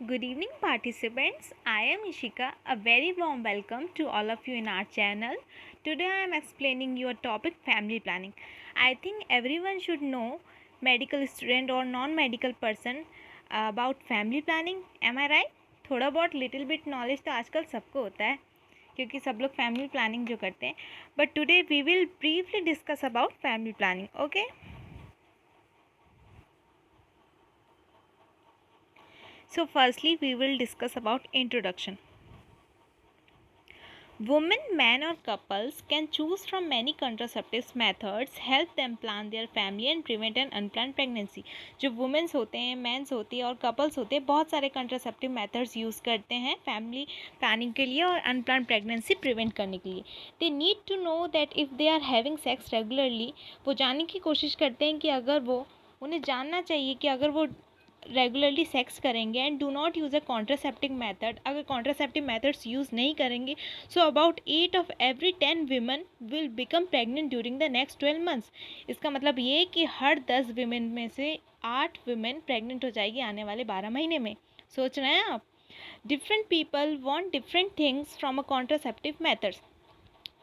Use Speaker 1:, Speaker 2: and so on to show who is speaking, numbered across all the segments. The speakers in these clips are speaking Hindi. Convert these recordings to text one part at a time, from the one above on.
Speaker 1: Good evening, participants. I am Ishika. A very warm welcome to all of you in our channel. Today I am explaining your topic family planning. I think everyone should know, medical student or non-medical person, about family planning. Am I right? थोड़ा बहुत लिटिल बिट नॉलेज तो आजकल सबको होता है क्योंकि सब लोग फैमिली प्लानिंग जो करते हैं. But today we will briefly discuss about family planning. Okay. So firstly we will discuss about introduction. Women, men or couples can choose from many contraceptive methods, help them plan their family and prevent an unplanned pregnancy. जो वुमेन्स होते हैं, मेंस होते हैं और कपल्स होते हैं, बहुत सारे contraceptive methods यूज़ करते हैं फैमिली प्लानिंग के लिए और अनप्लान प्रेगनेंसी प्रिवेंट करने के लिए. They need to know that if they are having sex regularly, वो जानने की कोशिश करते हैं कि अगर वो उन्हें जानना चाहिए कि अगर वो रेगुलरली सेक्स करेंगे and do not use a contraceptive method, अगर कॉन्ट्रासेप्टिव मेथड्स यूज़ नहीं करेंगे, so about 8 of every 10 women will become pregnant during the next 12 months. इसका मतलब ये कि हर 10 विमेन में से 8 विमेन प्रेगनेंट हो जाएगी आने वाले 12 महीने में. सोच रहे हैं आप? Different people want different things from a contraceptive methods.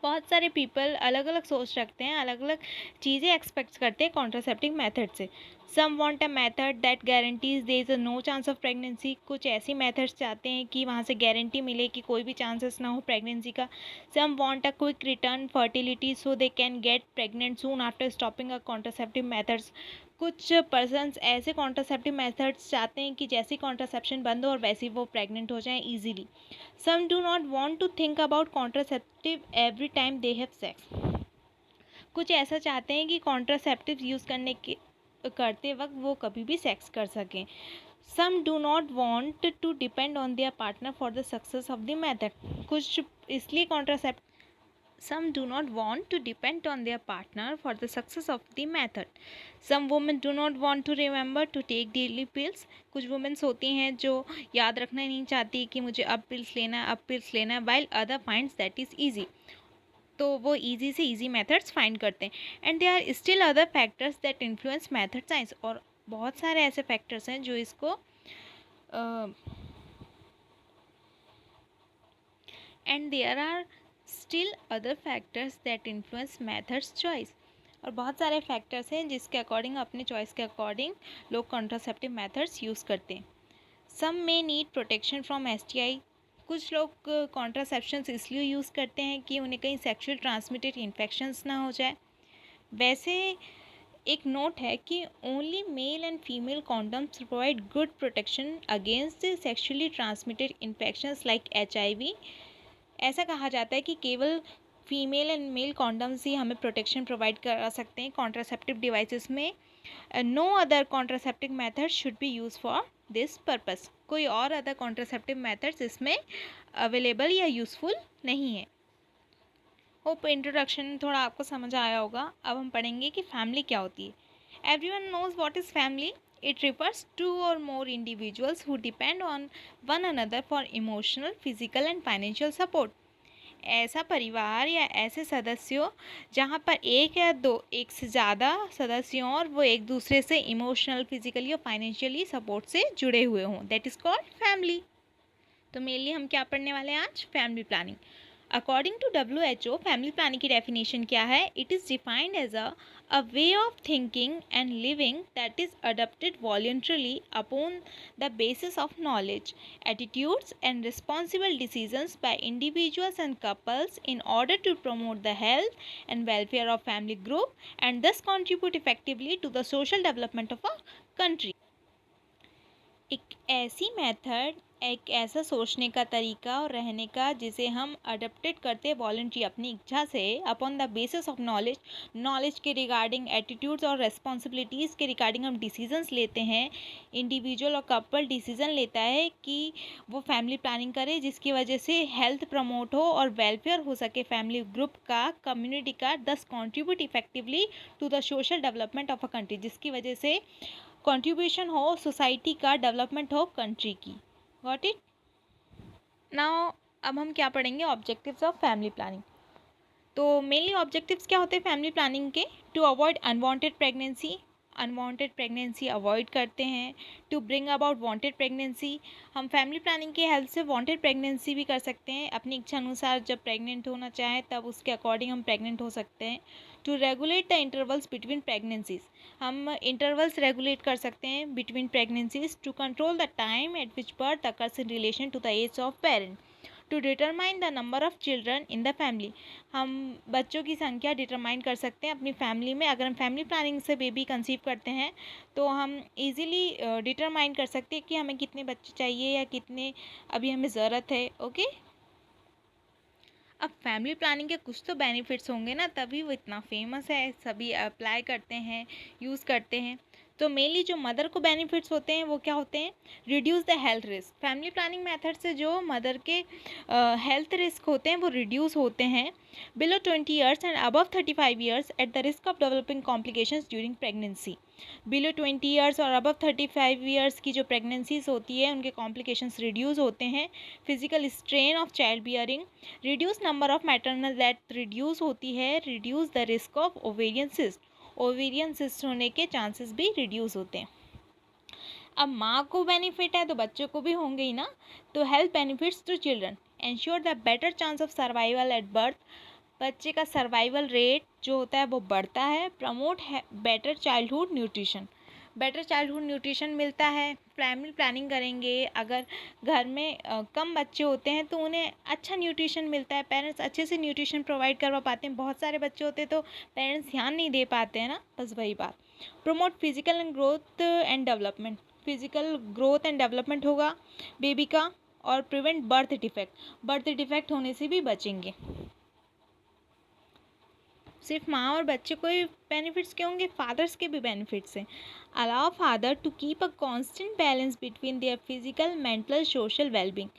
Speaker 1: बहुत सारे पीपल अलग अलग सोच रखते हैं, अलग अलग चीज़ें एक्सपेक्ट करते हैं कॉन्ट्रासेप्टिव मेथड से. Some want a method that guarantees there is a no chance of pregnancy. कुछ ऐसी मेथड्स चाहते हैं कि वहाँ से गारंटी मिले कि कोई भी चांसेस ना हो प्रेगनेंसी का. Some want a quick return fertility so they can get pregnant soon after stopping a contraceptive methods. कुछ पर्सनस ऐसे कॉन्ट्रासेप्टिव मेथड्स चाहते हैं कि जैसे कॉन्ट्रासेप्शन बंद हो और वैसे ही वो प्रेग्नेंट हो जाएं easily. Some do not want to think about contraceptive every time they have sex. कुछ ऐसा चाहते हैं कि कॉन्ट्रासेप्टिव यूज़ करते वक्त वो कभी भी सेक्स कर सकें. Some do not want to depend on their partner for the success of the method. कुछ इसलिए Some do not want to depend on their partner for the success of the method. Some women do not want to remember to take daily pills. कुछ women होती हैं जो याद रखना ही नहीं चाहती कि मुझे अब pills लेना है, अब pills लेना है, while other finds that is easy. तो वो easy से easy methods find करते हैं. And there are still other factors that influence method science. और बहुत सारे ऐसे factors हैं जो इसको and there are still other factors that influence methods choice. और बहुत सारे फैक्टर्स हैं जिसके अकॉर्डिंग अपने चॉइस के अकॉर्डिंग लोग कॉन्ट्रासेप्टिव मेथड्स यूज़ करते हैं. Some may need protection from STI. कुछ लोग कॉन्ट्रासेप्शंस इसलिए यूज़ करते हैं कि उन्हें कहीं सेक्शुअल ट्रांसमिटेड इन्फेक्शंस ना हो जाए. वैसे एक नोट है कि only male and female condoms provide good protection against sexually transmitted infections like HIV. ऐसा कहा जाता है कि केवल फीमेल एंड मेल कॉन्डम्स ही हमें प्रोटेक्शन प्रोवाइड करा सकते हैं कॉन्ट्रासेप्टिव डिवाइसेस में. No other contraceptive method should be use for this purpose. कोई और अदर कॉन्ट्रासेप्टिव मेथड्स इसमें अवेलेबल या यूज़फुल नहीं है. होप इंट्रोडक्शन थोड़ा आपको समझ आया होगा. अब हम पढ़ेंगे कि फैमिली क्या होती है. Everyone knows what is family. It refers to or more individuals who depend on one another for emotional, physical and financial support. ऐसा परिवार या ऐसे सदस्यों जहाँ पर एक या दो, एक से ज़्यादा सदस्यों और वो एक दूसरे से इमोशनल, फिजिकली और फाइनेंशियली सपोर्ट से जुड़े हुए हों, दैट इज़ कॉल्ड फैमिली. तो मेनली हम क्या पढ़ने वाले हैं आज? Family planning. According to WHO, family planning की डेफिनेशन क्या है? It is defined as a way of thinking and living that is adopted voluntarily upon the basis of knowledge, attitudes and responsible decisions by individuals and couples in order to promote the health and welfare of family group and thus contribute effectively to the social development of a country. एक ऐसी मेथड, एक ऐसा सोचने का तरीका और रहने का जिसे हम अडप्टेड करते हैं वॉलंटरी अपनी इच्छा से upon the basis of knowledge के रिगार्डिंग, एटीट्यूड्स और रेस्पॉन्सिबिलिटीज़ के रिगार्डिंग हम डिसीजंस लेते हैं. इंडिविजुअल और कपल डिसीजन लेता है कि वो फैमिली प्लानिंग करे जिसकी वजह से हेल्थ प्रमोट हो और वेलफेयर हो सके फैमिली ग्रुप का, कम्युनिटी का, thus contribute effectively to the social development of a country, जिसकी वजह से कंट्रीब्यूशन हो सोसाइटी का, डेवलपमेंट हो कंट्री की. Got it? नाउ अब हम क्या पढ़ेंगे? Objectives of family planning. तो मेनली ऑब्जेक्टिव्स क्या होते हैं फैमिली प्लानिंग के? To avoid unwanted pregnancy. Unwanted pregnancy avoid करते हैं, to bring about wanted pregnancy. हम फैमिली प्लानिंग की हेल्प से वांटेड प्रेगनेंसी भी कर सकते हैं, अपनी इच्छा अनुसार जब प्रेग्नेंट होना चाहें तब उसके अकॉर्डिंग हम प्रेग्नेंट हो सकते हैं। To regulate the intervals between pregnancies, हम इंटरवल्स रेगुलेट कर सकते हैं between pregnancies. To control the time at which birth occurs in relation to the age of parent. To determine the number of children in the family, हम बच्चों की संख्या डिटरमाइन कर सकते हैं अपनी फैमिली में। अगर हम फैमिली प्लानिंग से बेबी कंसीव करते हैं तो हम इजीली डिटरमाइन कर सकते हैं कि हमें कितने बच्चे चाहिए या कितने अभी हमें ज़रूरत है। ओके, अब फैमिली प्लानिंग के कुछ तो बेनिफिट्स होंगे ना, तभी वो इतना फेमस है, सभी अप्लाई करते हैं, यूज़ करते हैं। तो मेनली जो मदर को बेनिफिट्स होते हैं वो क्या होते हैं? Reduce the health risk, family planning method से जो मदर के हेल्थ रिस्क होते हैं वो रिड्यूस होते हैं। Below 20 years and above 35 years at the risk of developing complications during pregnancy. Below 20 years और अबव 35 ईयर्स की जो प्रेगनेंसीज होती है उनके कॉम्प्लिकेशंस रिड्यूस होते हैं। Physical strain of child bearing, reduce number of maternal death reduce होती है। Reduce the risk of ovarian cyst, ovarian cyst होने के चांसेस भी रिड्यूस होते हैं। अब माँ को बेनिफिट है तो बच्चों को भी होंगे ही ना। तो health benefits to children, ensure the better chance of survival at birth, बच्चे का सर्वाइवल रेट जो होता है वो बढ़ता है। Promote better childhood nutrition, better childhood nutrition मिलता है। फैमिली प्लानिंग करेंगे, अगर घर में कम बच्चे होते हैं तो उन्हें अच्छा न्यूट्रिशन मिलता है, पेरेंट्स अच्छे से न्यूट्रिशन प्रोवाइड करवा पाते हैं। बहुत सारे बच्चे होते हैं तो पेरेंट्स ध्यान नहीं दे पाते हैं ना, बस वही बात। Promote physical and growth and development, physical growth and development होगा बेबी का। और prevent birth defect, birth defect होने से भी बचेंगे। सिर्फ माँ और बच्चे को ही बेनिफिट्स क्यों होंगे, फादर्स के भी बेनिफिट्स हैं। Allow father to keep a constant balance between their physical, mental, social wellbeing,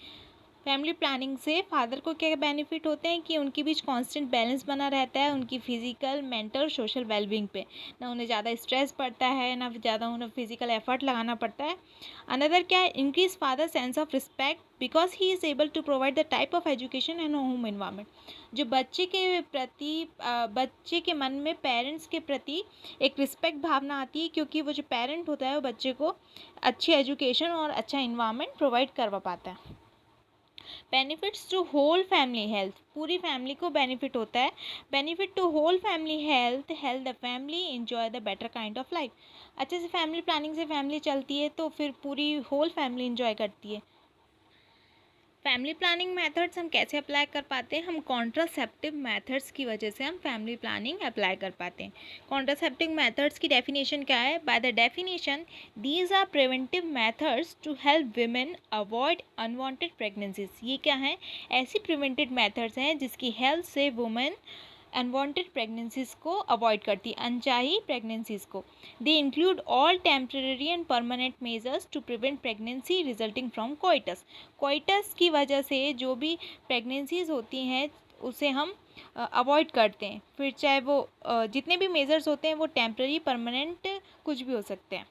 Speaker 1: family planning से फादर को क्या बेनिफिट होते हैं कि उनके बीच कांस्टेंट बैलेंस बना रहता है, उनकी फिजिकल, मेंटल, सोशल वेलबींग पे ना उन्हें ज़्यादा स्ट्रेस पड़ता है ना ज़्यादा उन्हें फिजिकल एफर्ट लगाना पड़ता है। अनदर क्या है, increase father sense of respect because he is able to provide the type of education and home environment, जो बच्चे के प्रति बच्चे के मन में पेरेंट्स के प्रति एक रिस्पेक्ट भावना आती है, क्योंकि वो जो पेरेंट होता है वो बच्चे को अच्छी एजुकेशन और अच्छा इन्वायरमेंट प्रोवाइड करवा पाता है। Benefits to whole family health, पूरी फैमिली को बेनिफिट होता है। Benefit to whole family health, health the family enjoy the better kind of life, अच्छे से फैमिली प्लानिंग से फैमिली चलती है तो फिर पूरी होल फैमिली एंजॉय करती है। फैमिली प्लानिंग मेथड्स हम कैसे अप्लाई कर पाते हैं? हम कॉन्ट्रासेप्टिव मेथड्स की वजह से हम फैमिली प्लानिंग अप्लाई कर पाते हैं। कॉन्ट्रासेप्टिव मेथड्स की डेफिनेशन क्या है? By the definition, these are preventive methods to help women avoid unwanted pregnancies. ये क्या है? ऐसी प्रिवेंटिव मेथड्स हैं जिसकी हेल्प से वुमेन अनवांटेड प्रेगनेंसीज को अवॉइड करती है, अनचाही प्रेगनेंसीज को। They include all temporary and permanent measures to prevent pregnancy resulting from coitus, coitus की वजह से जो भी प्रेगनेंसीज होती हैं उसे हम अवॉइड करते हैं। फिर चाहे वो जितने भी मेजर्स होते हैं वो टेम्परेरी, परमानेंट, कुछ भी हो सकते हैं।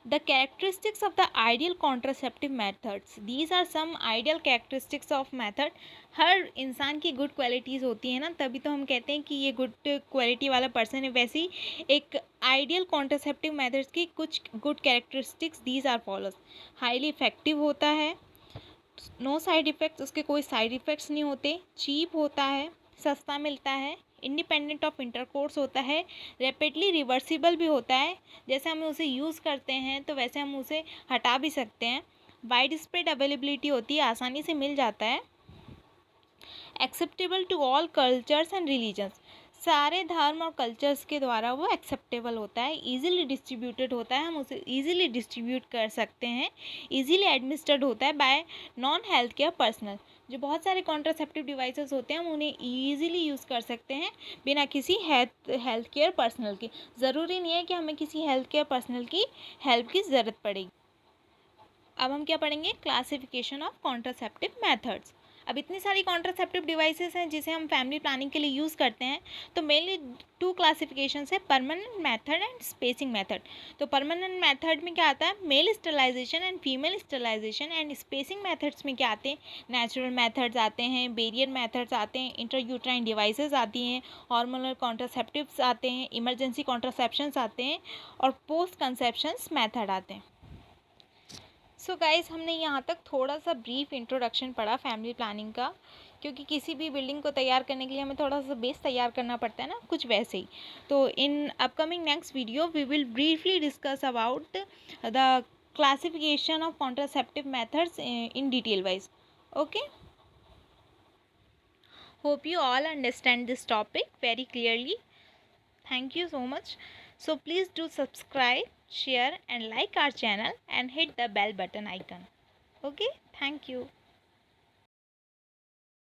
Speaker 1: The characteristics of the ideal contraceptive methods, these are some ideal characteristics of method। हर इंसान की गुड क्वालिटीज़ होती है ना, तभी तो हम कहते हैं कि ये गुड क्वालिटी वाला पर्सन है। वैसे ही एक आइडियल कॉन्ट्रासेप्टिव मेथड्स की कुछ good characteristics these are follows. Highly effective होता है, नो साइड इफ़ेक्ट्स, उसके कोई साइड इफ़ेक्ट्स नहीं होते, चीप होता है, सस्ता मिलता है, इंडिपेंडेंट ऑफ इंटरकोर्स होता है, रैपिडली रिवर्सिबल भी होता है, जैसे हम उसे यूज़ करते हैं तो वैसे हम उसे हटा भी सकते हैं। वाइड स्प्रेड अवेलेबिलिटी होती है, आसानी से मिल जाता है। Acceptable to all cultures and religions, सारे धर्म और कल्चर्स के द्वारा वो एक्सेप्टेबल होता है। ईजिली डिस्ट्रीब्यूटेड होता है, हम उसे ईजिली डिस्ट्रीब्यूट कर सकते हैं। ईजिली एडमिनिस्टर्ड होता है bye non health care personal, जो बहुत सारे कॉन्ट्रासेप्टिव डिवाइसेस होते हैं हम उन्हें ईजिली यूज़ कर सकते हैं बिना किसी हेल्थ केयर पर्सनल के। ज़रूरी नहीं है कि हमें किसी हेल्थ केयर पर्सनल की हेल्प की ज़रूरत पड़ेगी। अब हम क्या पढ़ेंगे? Classification of contraceptive methods. अब इतनी सारी कॉन्ट्रासेप्टिव डिवाइसेस हैं जिसे हम फैमिली प्लानिंग के लिए यूज़ करते हैं, तो मेनली 2 क्लासिफिकेशंस है, permanent method and spacing method. तो परमानेंट मेथड में क्या आता है, male sterilization and female sterilization, and spacing methods में क्या आते हैं, नेचुरल मेथड्स आते हैं, बेरियर मेथड्स आते हैं, इंट्रायूट्राइन डिवाइसेस आती हैं, हार्मोनल कॉन्ट्रासेप्टिव्स आते हैं, इमरजेंसी कॉन्ट्रासेप्शंस आते हैं, और पोस्ट कंसेप्शंस मेथड आते हैं। सो गाइज, हमने यहाँ तक थोड़ा सा ब्रीफ इंट्रोडक्शन पढ़ा फैमिली प्लानिंग का, क्योंकि किसी भी बिल्डिंग को तैयार करने के लिए हमें थोड़ा सा बेस तैयार करना पड़ता है ना, कुछ वैसे ही। तो in upcoming next video we will briefly discuss about the classification of contraceptive methods in detail wise. Okay, hope you all understand this topic very clearly. Thank you so much. So please do subscribe, share and like our channel and hit the bell button icon. Okay, thank you.